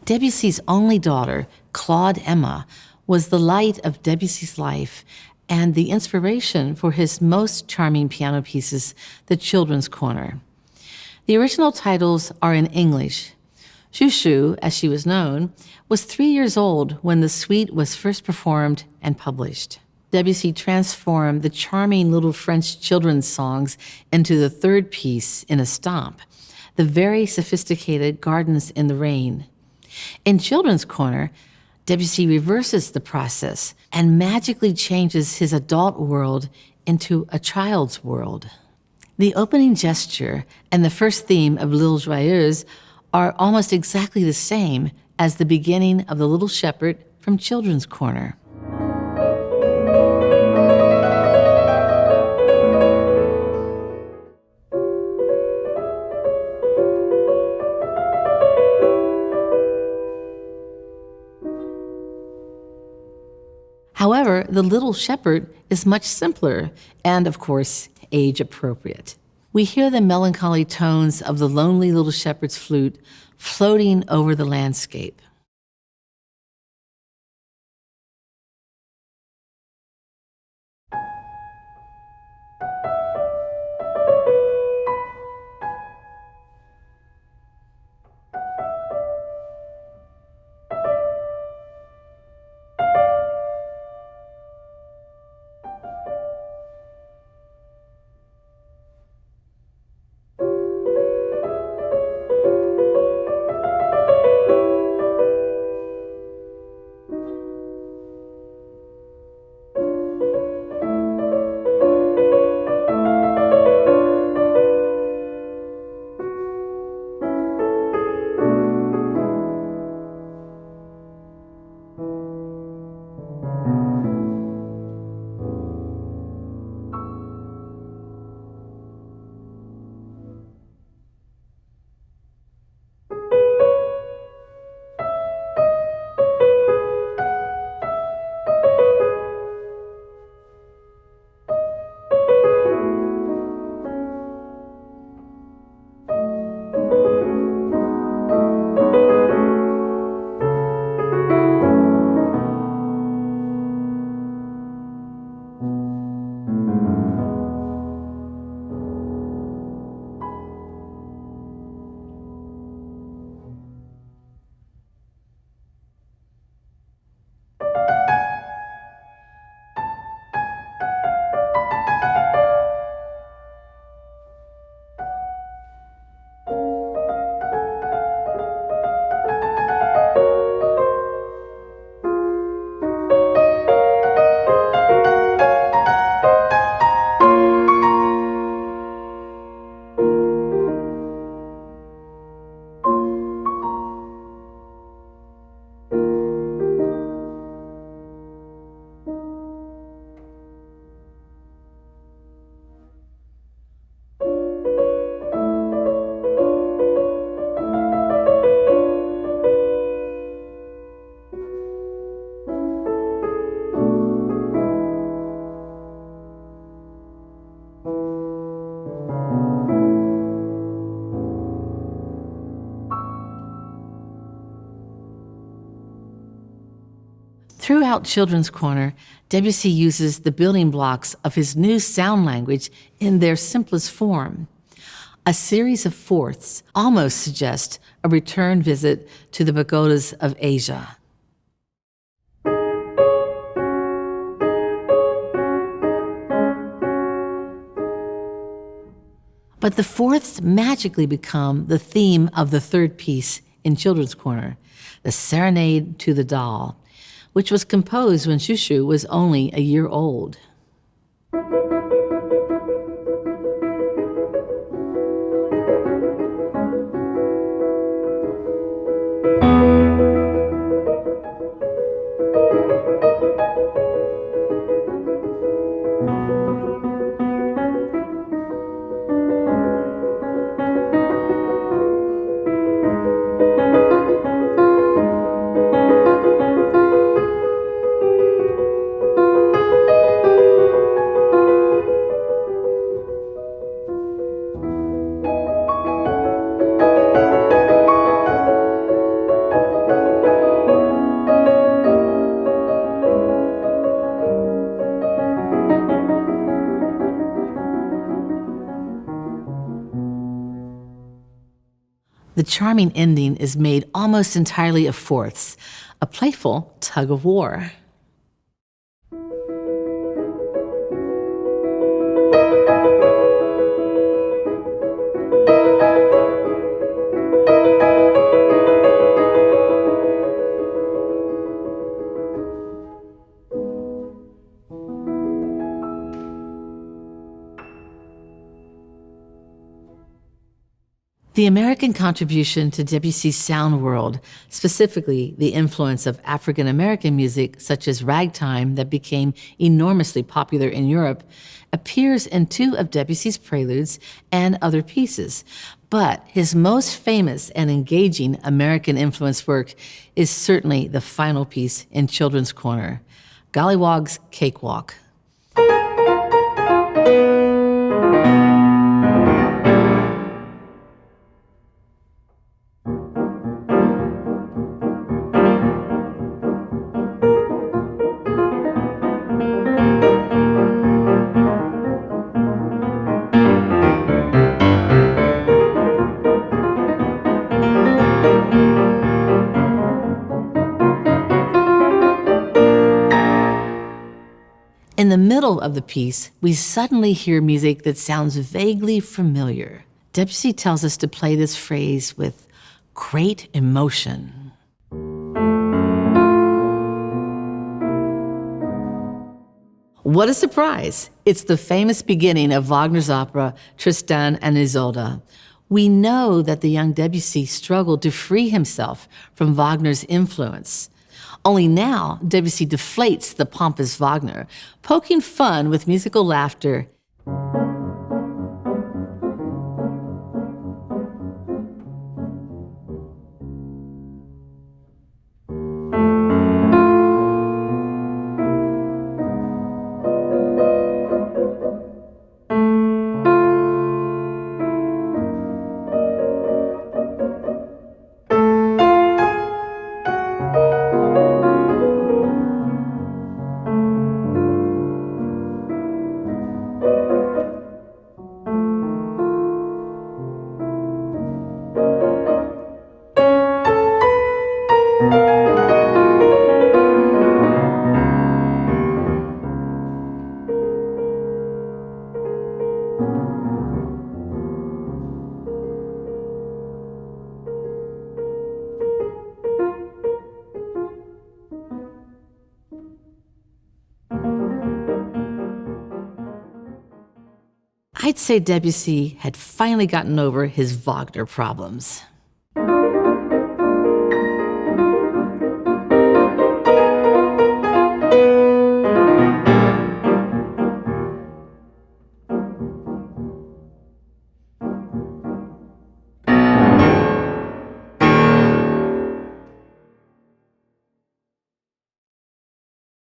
Debussy's only daughter, Claude Emma, was the light of Debussy's life and the inspiration for his most charming piano pieces, The Children's Corner. The original titles are in English. Chou-chou, as she was known, was 3 years old when the suite was first performed and published. Debussy transformed the charming little French children's songs into the third piece in a stomp, the very sophisticated Gardens in the Rain. In Children's Corner, Debussy reverses the process and magically changes his adult world into a child's world. The opening gesture and the first theme of L'Île Joyeuse are almost exactly the same as the beginning of The Little Shepherd from Children's Corner. However, The Little Shepherd is much simpler and, of course, age-appropriate. We hear the melancholy tones of the lonely little shepherd's flute floating over the landscape. Throughout Children's Corner, Debussy uses the building blocks of his new sound language in their simplest form. A series of fourths almost suggest a return visit to the pagodas of Asia. But the fourths magically become the theme of the third piece in Children's Corner, the Serenade to the Doll, which was composed when Chou-chou was only a year old. charming ending is made almost entirely of fourths, a playful tug of war. The American contribution to Debussy's sound world, specifically the influence of African American music such as ragtime that became enormously popular in Europe, appears in 2 of Debussy's preludes and other pieces. But his most famous and engaging American-influenced work is certainly the final piece in Children's Corner, Gollywog's Cakewalk. In the middle of the piece, we suddenly hear music that sounds vaguely familiar. Debussy tells us to play this phrase with great emotion. What a surprise! It's the famous beginning of Wagner's opera, Tristan and Isolde. We know that the young Debussy struggled to free himself from Wagner's influence. Only now, Debussy deflates the pompous Wagner, poking fun with musical laughter. I'd say Debussy had finally gotten over his Wagner problems.